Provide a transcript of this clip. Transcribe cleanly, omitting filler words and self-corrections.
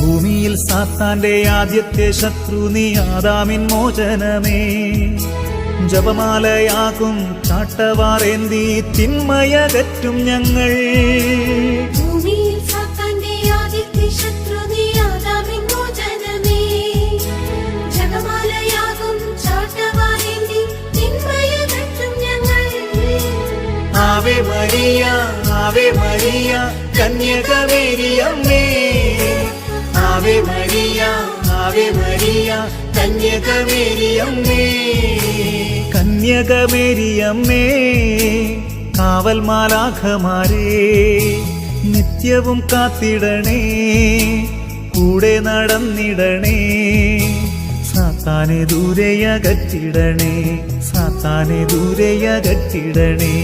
ഭൂമിയിൽ സാത്താന്റെ ആദ്യത്തെ ശത്രു നീ ആദാമിൻ മോചനമേ. ജപമാലയാകും ചാട്ടവാറേന്തി തിന്മയകറ്റും ഞങ്ങൾ. ഭൂമിയിൽ സാത്താന്റെ ആദ്യത്തെ ശത്രു നീ ആദാമിൻ മോചനമേ. ജപമാലയാകും ചാട്ടവാറേന്തി തിന്മയകറ്റും ഞങ്ങൾ. Ave Maria Ave Maria കന്യകമേരിയമ്മേ. Ave Maria Ave Maria കന്യകമേരിയമ്മേ. കന്യകമേരിയമ്മേ കാവൽ മാലാഖമാരേ നിത്യവും കാത്തിടണേ, കൂടെ നടന്നിടണേ. സാത്താനെ ദൂരെയകറ്റിടണേ, സാത്താനെ ദൂരെയകറ്റിടണേ.